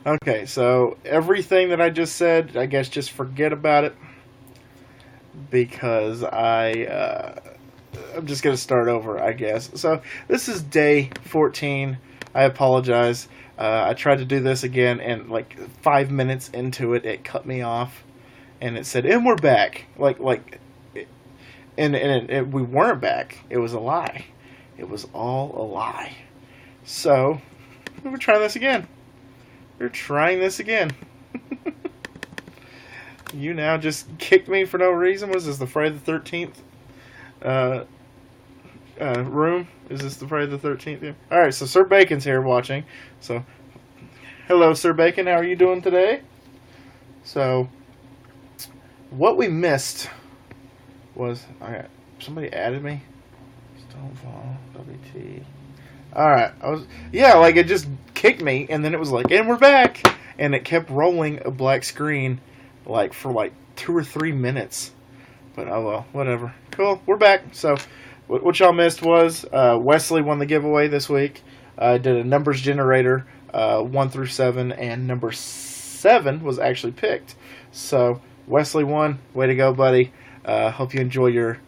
Okay, so everything that I just said, I guess just forget about it because I'm just gonna start over, I guess. So this is day 14. I apologize. I tried to do this again, and like 5 minutes into it, it cut me off, and it said, "And we're back." We weren't back. It was a lie. It was all a lie. So we're trying this again. We're trying this again. You now just kicked me for no reason. Was this the Friday the 13th uh, room? Is this the Friday the 13th? Yeah. All right, so Sir Bacon's here watching. So, hello, Sir Bacon. How are you doing today? So, what we missed was somebody added me. Stonefall WT. All right, like it just kicked me, and then it was like, and we're back, and it kept rolling a black screen, like for like 2 or 3 minutes. But oh well, whatever. Cool, we're back. So, what y'all missed was Wesley won the giveaway this week. I did a numbers generator, 1 through 7, and number 7 was actually picked. So Wesley won. Way to go, buddy. Hope you enjoy your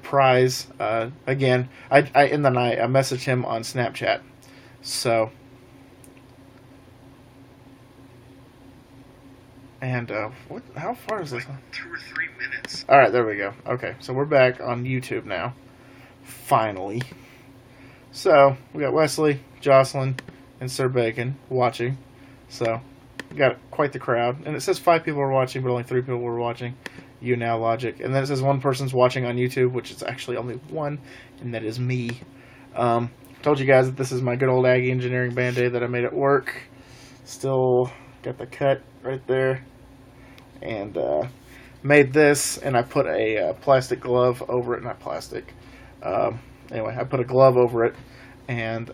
prize. Again, I messaged him on Snapchat. So, and how far is this? Like 2 or 3 minutes. All right, there we go. Okay, so we're back on YouTube now. Finally. So we got Wesley, Jocelyn, and Sir Bacon watching. So we got quite the crowd, and it says 5 people are watching, but only 3 people were watching. You now Logic, and then it says 1 person's watching on YouTube, which is actually only 1, and that is me. Told you guys that this is my good old Aggie Engineering Band-Aid that I made at work. Still got the cut right there, and made this, and I put a plastic glove over it. Not plastic. Anyway, I put a glove over it, and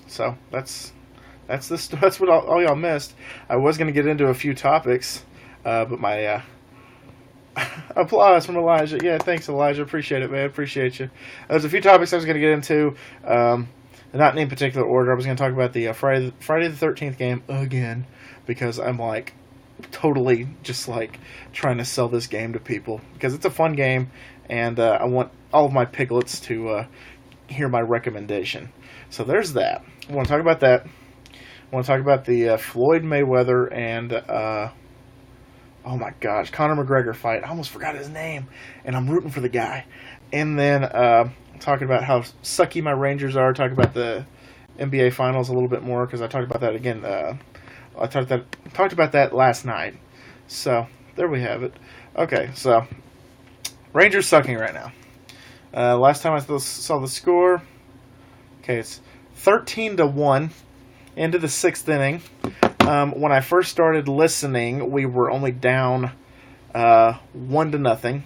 so that's what all y'all missed. I was gonna get into a few topics. But my applause from Elijah. Yeah, thanks, Elijah. Appreciate it, man. Appreciate you. There's a few topics I was going to get into, not in any particular order. I was going to talk about the Friday the 13th game again, because I'm like totally just like trying to sell this game to people because it's a fun game, and I want all of my piglets to hear my recommendation. So there's that. I want to talk about that. I want to talk about the Floyd Mayweather and oh my gosh, Conor McGregor fight. I almost forgot his name, and I'm rooting for the guy. And then talking about how sucky my Rangers are. Talking about the NBA Finals a little bit more because I talked about that again. I talked about that last night. So there we have it. Okay, so Rangers sucking right now. Last time I saw the score, okay, it's 13-1 into the 6th inning. When I first started listening, we were only down 1-0,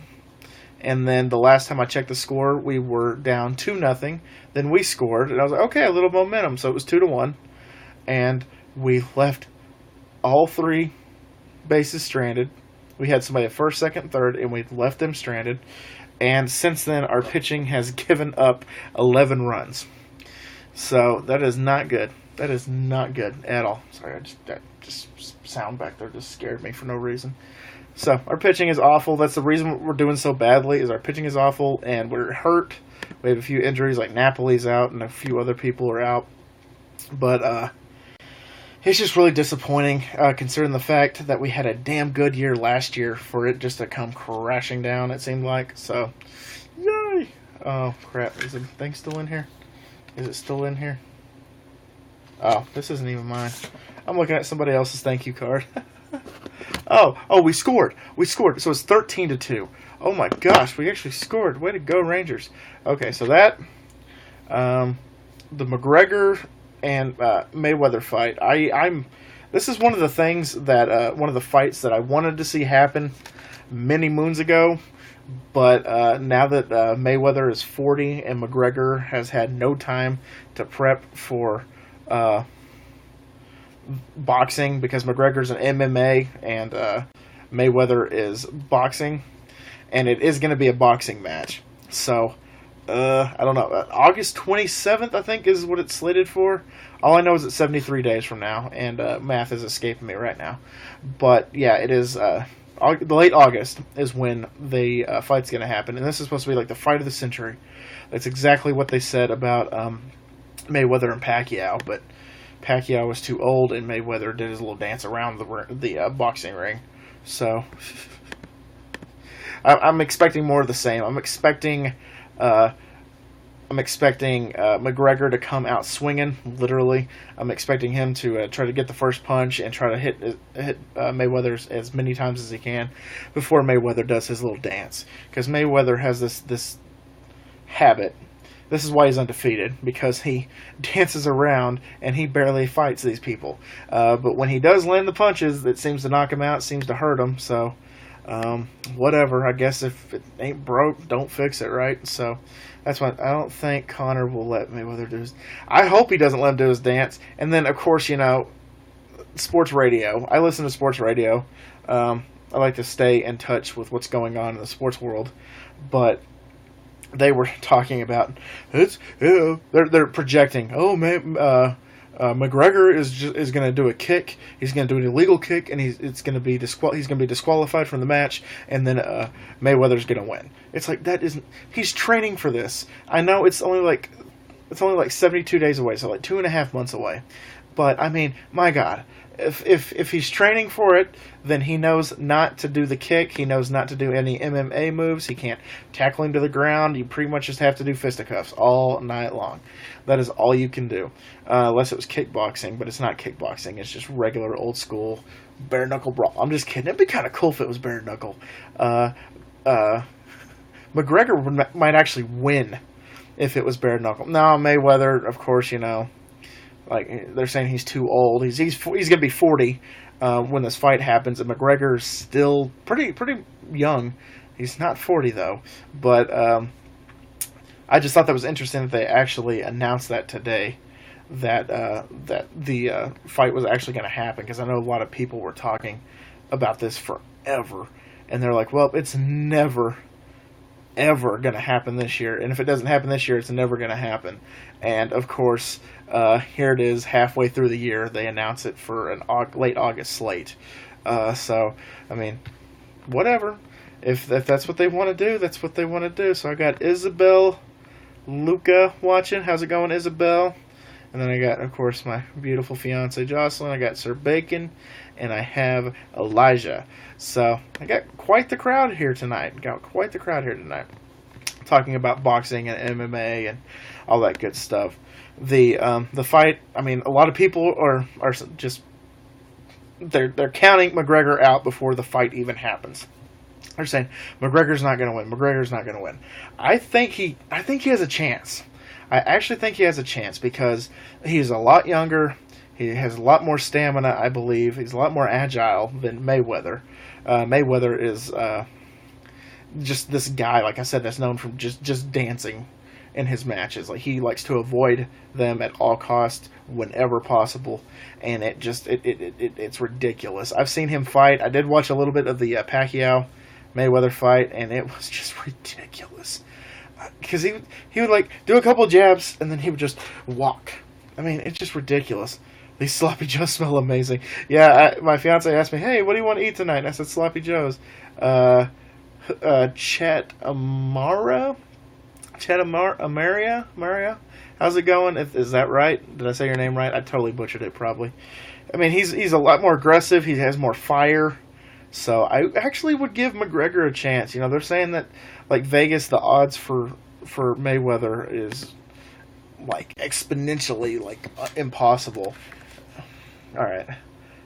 and then the last time I checked the score, we were down 2-0. Then we scored, and I was like, okay, a little momentum. So it was 2-1, and we left all 3 bases stranded. We had somebody at first, second, third, and we left them stranded. And since then, our pitching has given up 11 runs. So that is not good. That is not good at all. Sorry, that sound back there just scared me for no reason. So our pitching is awful. That's the reason we're doing so badly. Is our pitching is awful, and we're hurt. We have a few injuries, like Napoli's out, and a few other people are out. But it's just really disappointing, considering the fact that we had a damn good year last year for it just to come crashing down. It seemed like so. Yay! Oh crap! Is the thing still in here? Is it still in here? Oh, this isn't even mine. I'm looking at somebody else's thank you card. oh, we scored. We scored. So it's 13-2. Oh my gosh, we actually scored. Way to go, Rangers. Okay, so that, the McGregor and Mayweather fight. This is one of the things that, one of the fights that I wanted to see happen many moons ago. But now that Mayweather is 40 and McGregor has had no time to prep for boxing, because McGregor's an MMA and Mayweather is boxing, and it is going to be a boxing match. So I don't know. August 27th, I think, is what it's slated for. All I know is it's 73 days from now, and math is escaping me right now. But yeah, it is. Late August is when the fight's going to happen, and this is supposed to be like the fight of the century. That's exactly what they said about Mayweather and Pacquiao, but Pacquiao was too old, and Mayweather did his little dance around the boxing ring. So I'm expecting more of the same. I'm expecting McGregor to come out swinging, literally. I'm expecting him to try to get the first punch and try to hit Mayweather as many times as he can before Mayweather does his little dance. Because Mayweather has this habit. This is why he's undefeated, because he dances around and he barely fights these people. But when he does land the punches, it seems to knock him out, seems to hurt him. So whatever. I guess if it ain't broke, don't fix it, right? So that's why I don't think Conor will let Mayweather do his... I hope he doesn't let him do his dance. And then, of course, sports radio. I listen to sports radio. I like to stay in touch with what's going on in the sports world. But they were talking about... They're projecting, McGregor is going to do a kick. He's going to do an illegal kick, and he's going to be disqualified from the match, and then Mayweather's going to win. It's like that isn't. He's training for this. I know it's only like 72 days away, so like 2.5 months away. But I mean, my God, if he's training for it, then he knows not to do the kick. He knows not to do any MMA moves. He can't tackle him to the ground. You pretty much just have to do fisticuffs all night long. That is all you can do, unless it was kickboxing. But it's not kickboxing. It's just regular old school bare knuckle brawl. I'm just kidding. It'd be kind of cool if it was bare knuckle. McGregor might actually win if it was bare knuckle. No, Mayweather, of course, like they're saying he's too old. He's going to be 40 when this fight happens, and McGregor's still pretty young. He's not 40 though. But I just thought that was interesting that they actually announced that today, that the fight was actually going to happen, because I know a lot of people were talking about this forever, and they're like, well, it's never ever going to happen this year, and if it doesn't happen this year, it's never going to happen. And of course, here it is, halfway through the year, they announce it for an late August slate. So I mean, whatever. If that's what they want to do, that's what they want to do. So I got Isabel Luca watching. How's it going, Isabel? And then I got, of course, my beautiful fiance Jocelyn. I got Sir Bacon, and I have Elijah. So I got quite the crowd here tonight. Talking about boxing and MMA and all that good stuff. The fight. I mean, a lot of people are just they're counting McGregor out before the fight even happens. They're saying McGregor's not going to win. McGregor's not going to win. I think he has a chance. I actually think he has a chance because he's a lot younger. He has a lot more stamina, I believe. He's a lot more agile than Mayweather. Mayweather is just this guy, like I said, that's known for just dancing in his matches. Like, he likes to avoid them at all costs whenever possible, and it's ridiculous. I've seen him fight. I did watch a little bit of the Pacquiao Mayweather fight, and it was just ridiculous. Because he would like do a couple jabs and then he would just walk. I mean, it's just ridiculous. These sloppy joes smell amazing. Yeah, my fiance asked me, "Hey, what do you want to eat tonight?" And I said, "Sloppy joes." Chet Amaria. Maria. How's it going? Is that right? Did I say your name right? I totally butchered it, probably. I mean, he's a lot more aggressive. He has more fire. So I actually would give McGregor a chance. They're saying that, like, Vegas, the odds for Mayweather is like exponentially impossible. All right,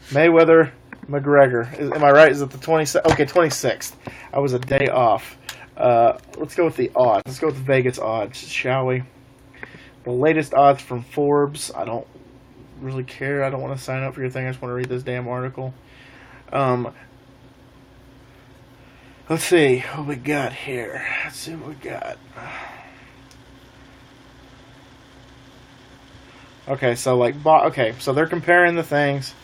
Mayweather, McGregor. Am I right? Is it the 26th? Okay, 26th. I was a day off. Let's go with the odds. Let's go with the Vegas odds, shall we? The latest odds from Forbes. I don't really care. I don't want to sign up for your thing. I just want to read this damn article. Let's see what we got here. Let's see what we got. Okay, so they're comparing the things.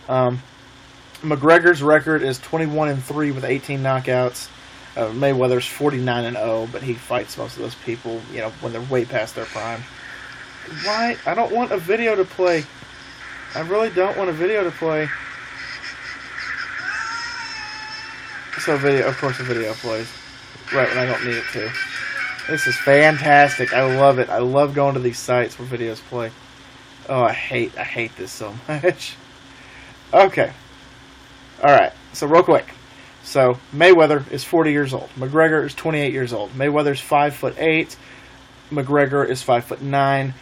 McGregor's record is 21-3 with 18 knockouts. Mayweather's 49-0, but he fights most of those people, when they're way past their prime. Why? I don't want a video to play. I really don't want a video to play. So of course a video plays right when I don't need it to. This is fantastic. I love it. I love going to these sites where videos play. Oh, I hate this so much. Okay. Alright, so real quick. So, Mayweather is 40 years old. McGregor is 28 years old. Mayweather's 5'8". McGregor is 5'9".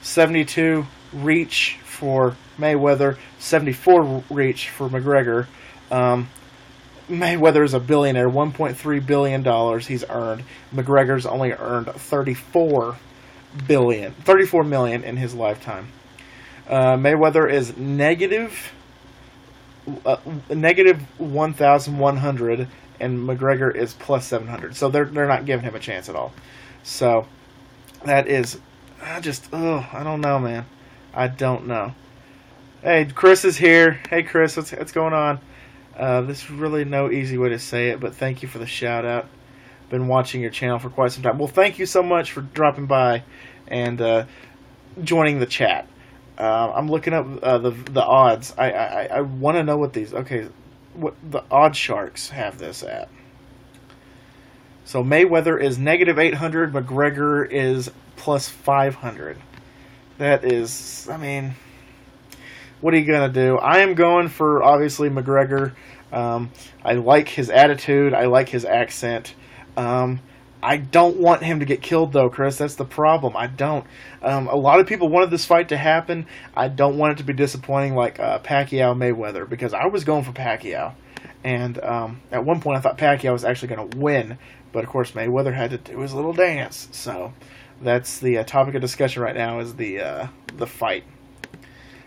72 reach for Mayweather. 74 reach for McGregor. Mayweather is a billionaire. $1.3 billion he's earned. McGregor's only earned $34 million in his lifetime. Mayweather is negative 1,100, and McGregor is plus 700. So they're not giving him a chance at all. So that is I don't know, man. I don't know. Hey, Chris is here. Hey, Chris, what's going on? There's really no easy way to say it, but thank you for the shout out. Been watching your channel for quite some time. Well, thank you so much for dropping by and joining the chat. I'm looking up the odds. I want to know what what the Odd Sharks have this at. So Mayweather is negative 800. McGregor is plus 500. That is, what are you going to do? I am going for, obviously, McGregor. I like his attitude. I like his accent. I don't want him to get killed, though, Chris. That's the problem. I don't. A lot of people wanted this fight to happen. I don't want it to be disappointing like Pacquiao-Mayweather, because I was going for Pacquiao. And at one point I thought Pacquiao was actually going to win, but of course Mayweather had to do his little dance. So that's the topic of discussion right now, is the fight.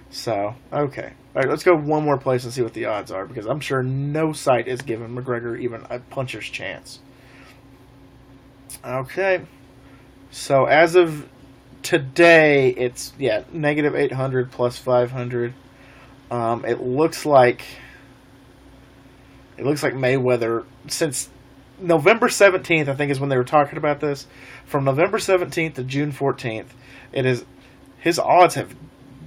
So, okay. All right, let's go one more place and see what the odds are, because I'm sure no site is giving McGregor even a puncher's chance. Okay. So, as of today, it's, negative 800 plus 500. It looks like Mayweather, since November 17th, I think is when they were talking about this, from November 17th to June 14th, his odds have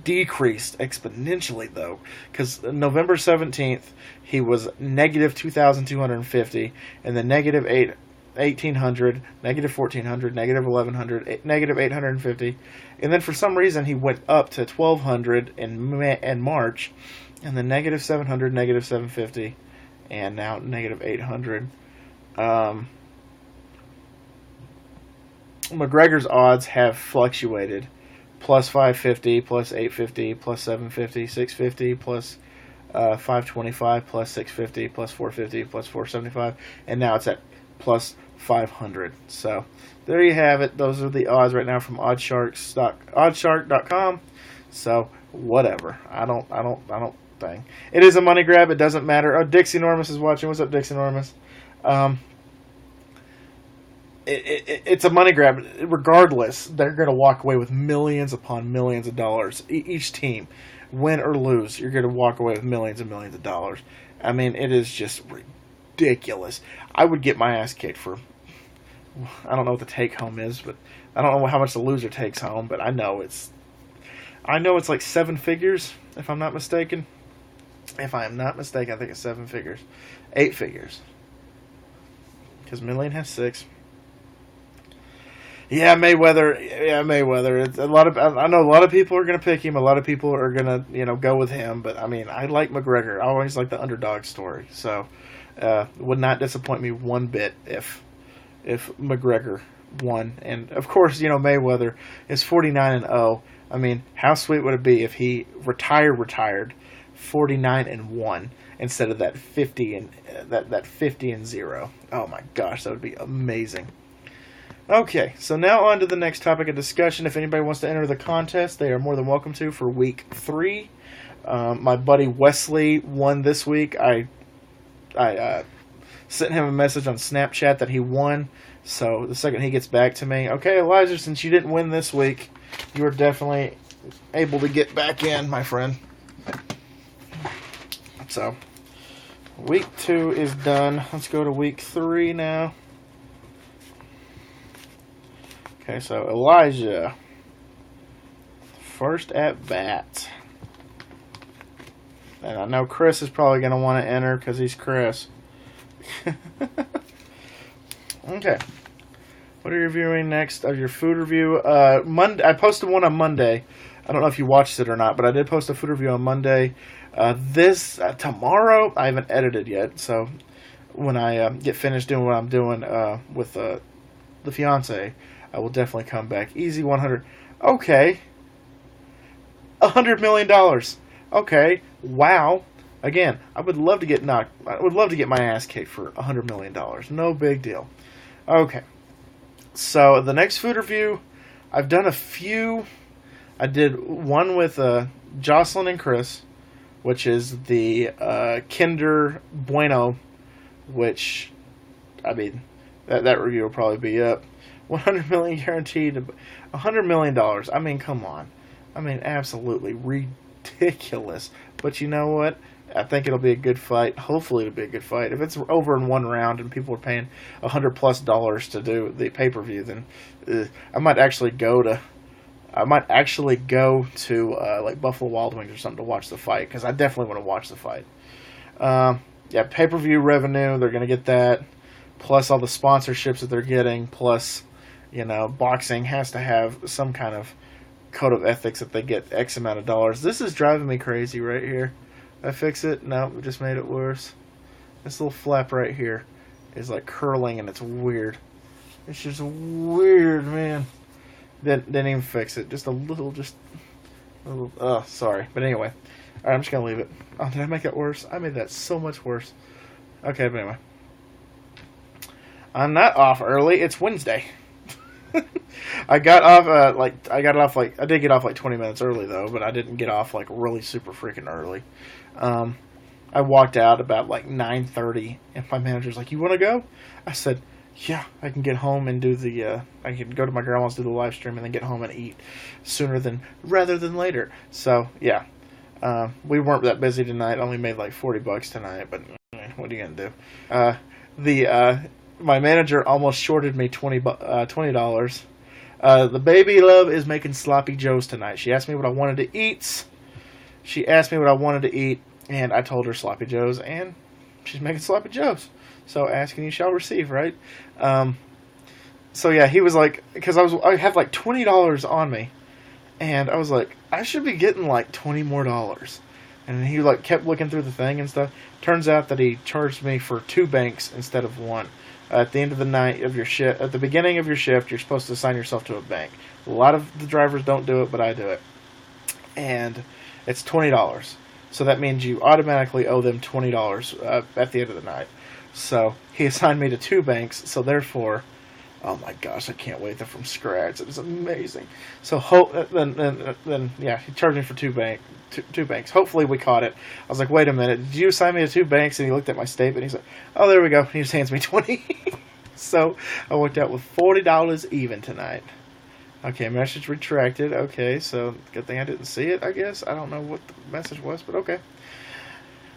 decreased exponentially, though, because November 17th he was negative 2,250, and then negative 1,800, negative 1,400, negative 1,100, negative 850, and then for some reason he went up to 1,200 in March, and then negative 700, negative 750, and now negative 800. McGregor's odds have fluctuated. Plus 550, plus 850, plus 750, 650, plus 525, plus 650, plus 450, plus 475, and now it's at plus 500. So there you have it. Those are the odds right now from oddshark.com. So whatever. I don't thing. It is a money grab. It doesn't matter. Oh, Dixie Normus is watching. What's up, Dixie Normus? It's a money grab. Regardless, they're going to walk away with millions upon millions of dollars. Each team, win or lose, you're going to walk away with millions and millions of dollars. It is just ridiculous. I would get my ass kicked for, I don't know what the take home is, but I don't know how much the loser takes home, but I know it's like 7 figures, if I'm not mistaken. If I am not mistaken, I think it's 7 figures. 8 figures. Because million has 6. Yeah, Mayweather. It's I know a lot of people are going to pick him. A lot of people are going to, go with him. But, I like McGregor. I always like the underdog story. So, would not disappoint me one bit if McGregor won. And, of course, Mayweather is 49-0. How sweet would it be if he retired 49-1 instead of that 50 and 0? Oh my gosh, that would be amazing. Okay, so now on to the next topic of discussion. If anybody wants to enter the contest, they are more than welcome to for week 3. My buddy Wesley won this week. I sent him a message on Snapchat that he won. So the second he gets back to me, okay, Elijah, since you didn't win this week, you are definitely able to get back in, my friend. So, Week 2 is done. Let's go to week 3 now. Okay, so Elijah. First at bat. And I know Chris is probably going to want to enter because he's Chris. Okay. What are you reviewing next? Your food review. Monday. I posted one on Monday. I don't know if you watched it or not, but I did post a food review on Monday. Tomorrow, I haven't edited yet, so when I get finished doing what I'm doing with the fiance, I will definitely come back. Easy 100. Okay. $100 million. Okay. Wow. Again, I would love to get my ass kicked for $100 million. No big deal. Okay. So the next food review, I've done a few. I did one with Jocelyn and Chris, which is the Kinder Bueno, which, I mean, that review will probably be up. 100 million guaranteed. $100 million. I mean, come on. I mean, absolutely ridiculous. But you know what? I think it'll be a good fight. Hopefully it'll be a good fight. If it's over in one round and people are paying $100+ to do the pay-per-view, then I might actually go to like Buffalo Wild Wings or something to watch the fight, because I definitely want to watch the fight. Yeah, pay-per-view revenue, they're going to get that, plus all the sponsorships that they're getting, plus, you know, boxing has to have some kind of code of ethics that they get X amount of dollars. This is driving me crazy right here. I fix it? No, it just made it worse. This little flap right here is like curling and it's weird. It's just weird, man. Didn't even fix it. Just a little. Oh, sorry. But anyway. Alright, I'm just going to leave it. Oh, did I make it worse? I made that so much worse. Okay, but anyway. I'm not off early. It's Wednesday. I did get off like 20 minutes early though, but I didn't get off like really super freaking early. I walked out about like 9:30 and my manager's like, "You want to go?" I said, "Yeah, I can get home and do I can go to my grandma's, do the live stream, and then get home and eat rather than later." So yeah, we weren't that busy tonight. Only made like $40 tonight, but what are you gonna do? My manager almost shorted me $20. The baby love is making sloppy joes tonight. She asked me what I wanted to eat. And I told her sloppy joes, and she's making sloppy joes. So ask and you shall receive, right? So yeah, he was like, because I had like $20 on me, and I was like, I should be getting like $20 more. And he like kept looking through the thing and stuff. Turns out that he charged me for 2 banks instead of 1. At the end of the night of your shift, at the beginning of your shift, you're supposed to assign yourself to a bank. A lot of the drivers don't do it, but I do it. And it's $20. So that means you automatically owe them $20 at the end of the night. So he assigned me to 2 banks, so therefore, oh my gosh, I can't wait. They're from scratch. It is amazing. So then yeah, he charged me for 2 banks. Hopefully we caught it. I was like, wait a minute, did you assign me to 2 banks? And he looked at my statement. He's like, oh, there we go. He just hands me 20. So I worked out with $40 even tonight. Okay, message retracted. Okay, so good thing I didn't see it, I guess. I don't know what the message was, but okay.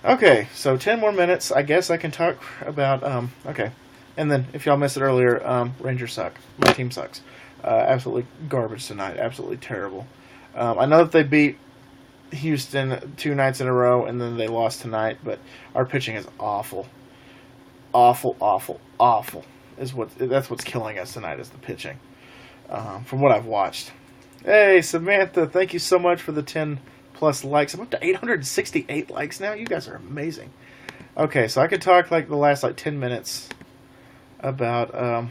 Okay, so 10 more minutes. I guess I can talk about, okay. And then, if y'all missed it earlier, Rangers suck. My team sucks. Absolutely garbage tonight. Absolutely terrible. I know that they beat Houston 2 nights in a row, and then they lost tonight, but our pitching is awful. Awful, awful, awful. That's what's killing us tonight, is the pitching. From what I've watched. Hey, Samantha, thank you so much for the 10+ likes. I'm up to 868 likes now. You guys are amazing. Okay, so I could talk like the last 10 minutes about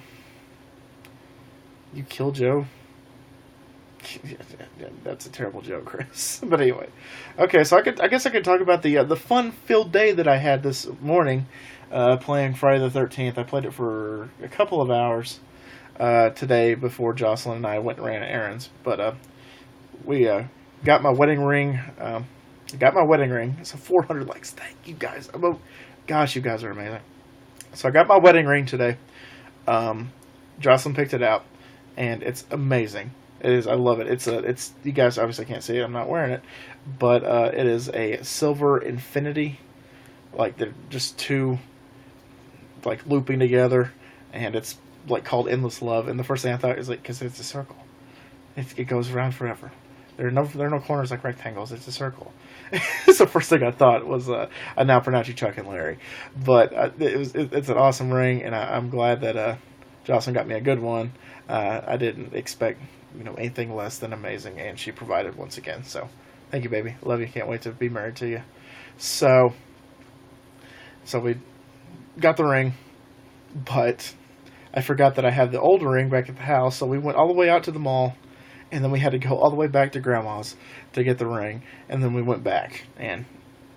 you kill Joe. That's a terrible joke, Chris. But anyway, okay, so I guess I could talk about the fun-filled day that I had this morning playing Friday the 13th. I played it for a couple of hours today before Jocelyn and I went and ran errands. But we got my wedding ring. It's a 400 likes. Thank you guys. Gosh, you guys are amazing. So I got my wedding ring today. Jocelyn picked it out, and it's amazing. It is. I love it. It's. You guys obviously can't see it. I'm not wearing it, but it is a silver infinity like they're just two like looping together, and it's like called Endless Love. And the first thing I thought is like, because it's a circle, it goes around forever. There are no corners like rectangles. It's a circle. It's the first thing I thought was I now pronounce you Chuck and Larry, but it's an awesome ring, and I'm glad that Jocelyn got me a good one. I didn't expect anything less than amazing, and she provided once again. So thank you, baby. Love you. Can't wait to be married to you. So we got the ring, but I forgot that I had the old ring back at the house. So we went all the way out to the mall, and then we had to go all the way back to Grandma's to get the ring, and then we went back and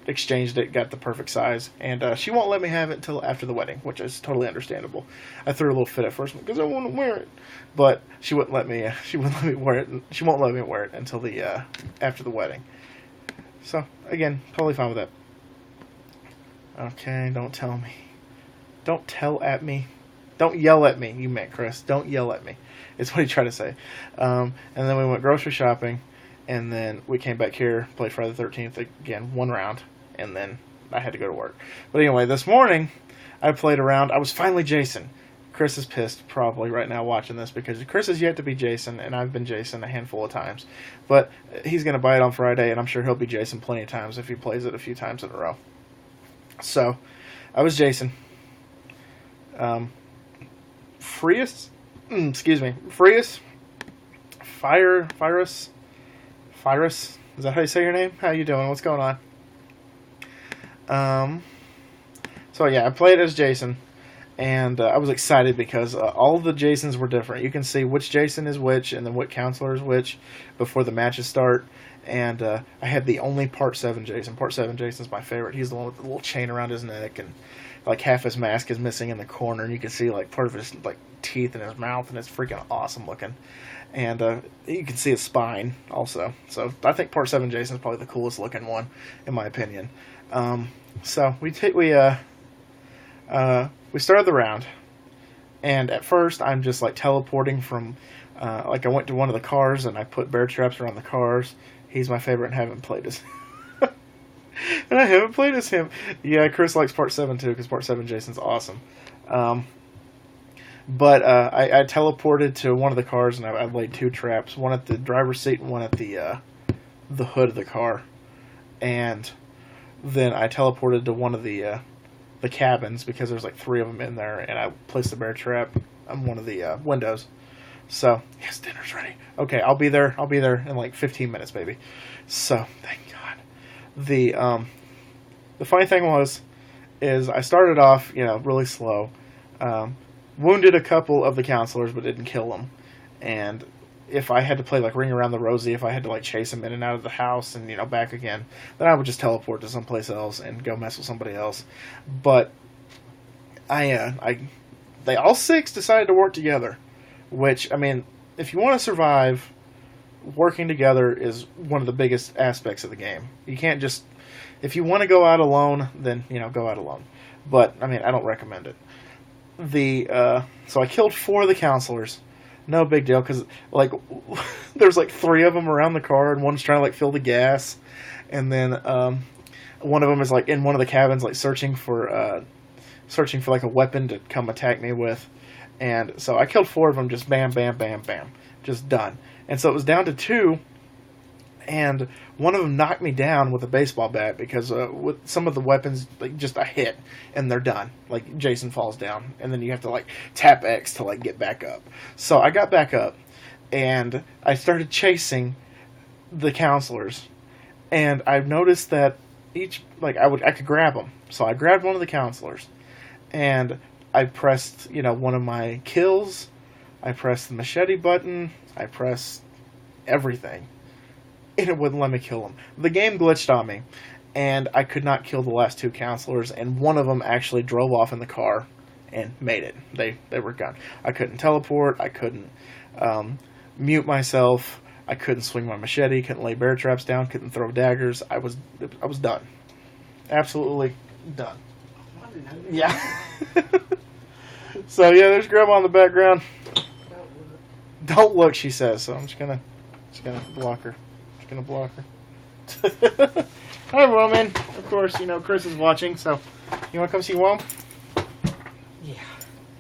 exchanged it, got the perfect size, and she won't let me have it until after the wedding, which is totally understandable. I threw a little fit at first because I want to wear it, but she wouldn't let me. She wouldn't let me wear it. She won't let me wear it until the after the wedding. So again, totally fine with that. Okay, don't tell me. Don't tell at me. Don't yell at me, you meant, Chris. Don't yell at me. It's what he tried to say. And then we went grocery shopping, and then we came back here, played Friday the 13th again, one round, and then I had to go to work. But anyway, this morning, I played around. I was finally Jason. Chris is pissed probably right now watching this because Chris is yet to be Jason, and I've been Jason a handful of times. But he's going to buy it on Friday, and I'm sure he'll be Jason plenty of times if he plays it a few times in a row. So, I was Jason. Frius? Frius? Fyrus? Is that how you say your name? How you doing? What's going on? So yeah, I played as Jason, and I was excited because all the Jasons were different. You can see which Jason is which, and then what counselor is which before the matches start. And I had the only Part 7 Jason. Part 7 Jason's my favorite. He's the one with the little chain around his neck, and like half his mask is missing in the corner, and you can see like part of his like teeth in his mouth, and it's freaking awesome looking. And you can see his spine also. So I think Part 7 Jason is probably the coolest looking one, in my opinion. So we started the round, and at first I'm just like teleporting from, like I went to one of the cars and I put bear traps around the cars. He's my favorite and haven't played as and I haven't played as him. Yeah, Chris likes Part 7 too, because Part 7 Jason's awesome. But I teleported to one of the cars, and I laid 2 traps, one at the driver's seat and one at the hood of the car. And then I teleported to one of the cabins, because there's like 3 of them in there, and I placed the bear trap on one of the windows. So, yes, dinner's ready. Okay, I'll be there in like 15 minutes, baby. So, thank God. The funny thing is I started off, really slow. Wounded a couple of the counselors, but didn't kill them. And if I had to play like Ring Around the Rosie, if I had to like chase them in and out of the house and back again, then I would just teleport to someplace else and go mess with somebody else. But they all 6 decided to work together, which, I mean, if you want to survive, working together is one of the biggest aspects of the game. You can't just, if you want to go out alone, then go out alone. But I mean, I don't recommend it. So I killed 4 of the counselors. No big deal, because like there's like 3 of them around the car, and one's trying to like fill the gas, and then one of them is like in one of the cabins, like searching for like a weapon to come attack me with. And so I killed 4 of them, just bam, bam, bam, bam, just done. And so it was down to 2. And one of them knocked me down with a baseball bat, because with some of the weapons, like just a hit and they're done. Like Jason falls down, and then you have to like tap X to like get back up. So I got back up, and I started chasing the counselors, and I noticed that each I could grab them. So I grabbed one of the counselors, and I pressed one of my kills. I pressed the machete button. I pressed everything, and it wouldn't let me kill him. The game glitched on me, and I could not kill the last 2 counselors, and one of them actually drove off in the car and made it. They were gone. I couldn't teleport. I couldn't mute myself. I couldn't swing my machete. Couldn't lay bear traps down. Couldn't throw daggers. I was done. Absolutely done. Yeah. So yeah, there's Grandma in the background. Don't look, she says. So I'm just gonna block her. Gonna block her. Hi, Roman. Of course, you know Chris is watching, so you want to come see Wom? Yeah.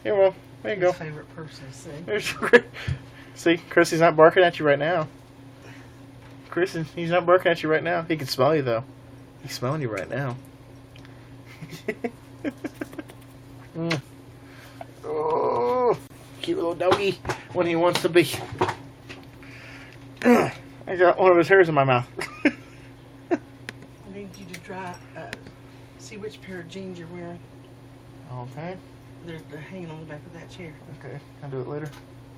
Here, Wom. There you go. His favorite person to see. There's Chris. See, Chrissy's not barking at you right now. Chris, he's not barking at you right now. He can smell you, though. He's smelling you right now. Oh, cute little doggy when he wants to be. I got one of his hairs in my mouth. I need you to try, see which pair of jeans you're wearing. Okay. They're hanging on the back of that chair. Okay. Can I do it later?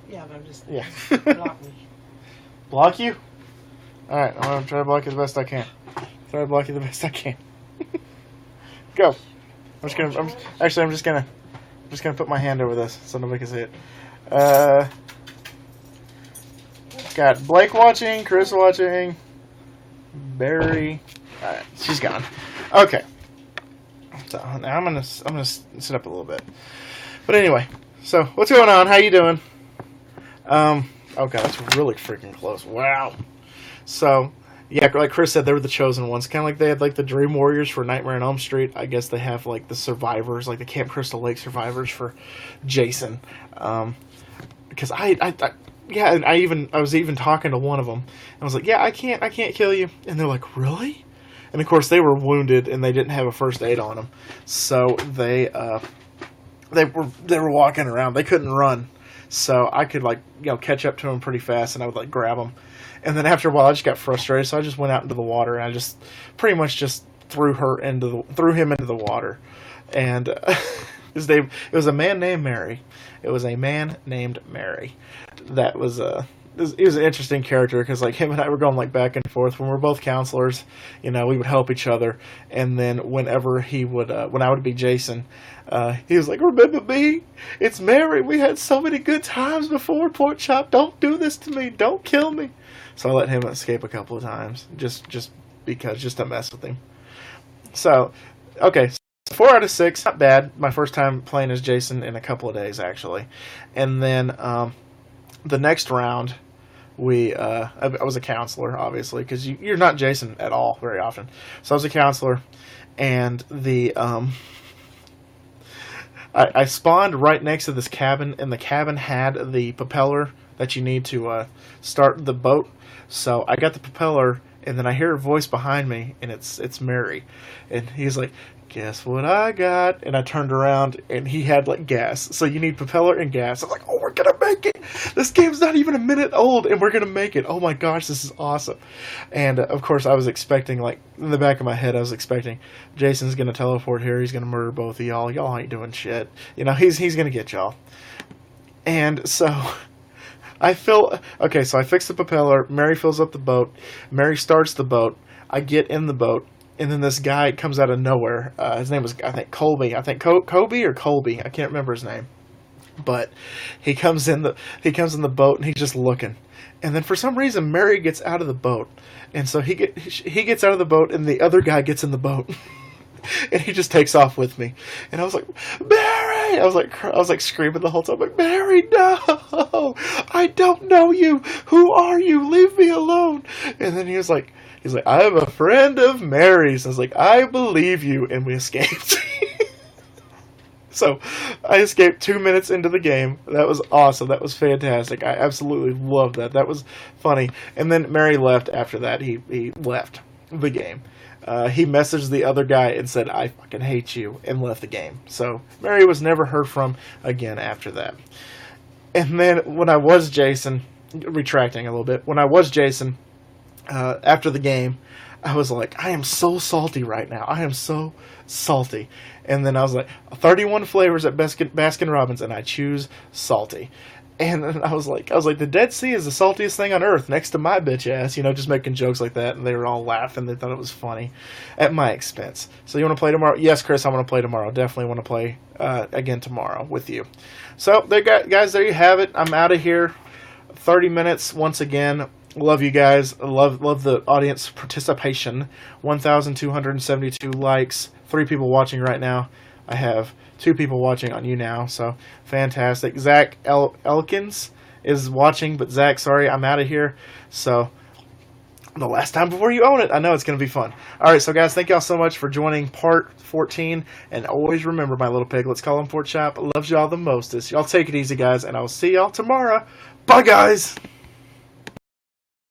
Yeah, but I'm just... Yeah. block me. Block you? Alright, I'm going to try to block you the best I can. Try to block you the best I can. Go. I'm just gonna put my hand over this so nobody can see it. Got Blake watching, Chris watching, Barry. Alright, she's gone. Okay. So now I'm gonna sit up a little bit. But anyway, so what's going on? How you doing? Oh god, that's really freaking close. Wow. So yeah, like Chris said, they were the chosen ones. Kind of like they had like the Dream Warriors for Nightmare on Elm Street. I guess they have like the survivors, like the Camp Crystal Lake survivors for Jason. Because I was even talking to one of them, and I was like, yeah, I can't kill you, and they're like, really? And of course they were wounded and they didn't have a first aid on them, so they were walking around. They couldn't run, so I could catch up to them pretty fast, and I would grab them. And then after a while, I just got frustrated, so I just went out into the water, and I just pretty much just threw him into the water. And his name, it was a man named Mary. It was a man named Mary. That was he was an interesting character because him and I were going back and forth. When we were both counselors, we would help each other. And then whenever when I would be Jason, he was like, "Remember me? It's Mary. We had so many good times before, Pork Chop. Don't do this to me. Don't kill me." So I let him escape a couple of times, just to mess with him. So, okay, so 4 out of 6, not bad. My first time playing as Jason in a couple of days, actually. And then the next round, I was a counselor, obviously, because you're not Jason at all very often. So I was a counselor, and I spawned right next to this cabin, and the cabin had the propeller that you need to start the boat. So I got the propeller, and then I hear a voice behind me, and it's Mary. And he's like, "Guess what I got?" And I turned around, and he had gas. So you need propeller and gas. I was like, "Oh, we're gonna make it! This game's not even a minute old, and we're gonna make it! Oh my gosh, this is awesome!" And of course, I was expecting, in the back of my head, I was expecting Jason's gonna teleport here. He's gonna murder both of y'all. Y'all ain't doing shit. He's gonna get y'all. And so so I fix the propeller. Mary fills up the boat. Mary starts the boat. I get in the boat. And then this guy comes out of nowhere. His name was, I think, Colby. I think Kobe or Colby. I can't remember his name. But he comes in the boat, and he's just looking. And then for some reason, Mary gets out of the boat. And so he gets out of the boat, and the other guy gets in the boat. And he just takes off with me. And I was like, "Mary!" I was like screaming the whole time, like, "Mary, no! I don't know you! Who are you? Leave me alone!" And then he's like, "I'm a friend of Mary's." I was like, "I believe you," and we escaped. So I escaped 2 minutes into the game. That was awesome. That was fantastic. I absolutely loved that. That was funny. And then Mary left after that. He left the game. He messaged the other guy and said, "I fucking hate you," and left the game. So Mary was never heard from again after that. And then when I was Jason, retracting a little bit, when I was Jason, after the game, I was like, "I am so salty right now. I am so salty." And then I was like, 31 flavors at Baskin Robbins, and I choose salty. And then I was like, the Dead Sea is the saltiest thing on earth next to my bitch ass, just making jokes like that. And they were all laughing. They thought it was funny at my expense. So you want to play tomorrow? Yes, Chris, I want to play tomorrow. Definitely want to play again tomorrow with you. So there, guys, there you have it. I'm out of here. 30 minutes once again. Love you guys. Love the audience participation. 1,272 likes. 3 people watching right now. I have 2 people watching on you now, so fantastic. Zach Elkins is watching, but Zach, sorry, I'm out of here. So the last time before you own it. I know it's going to be fun. All right, so guys, thank y'all so much for joining part 14. And always remember, my little piglets, call him Pork Chop, loves y'all the mostest. Y'all take it easy, guys, and I will see y'all tomorrow. Bye, guys.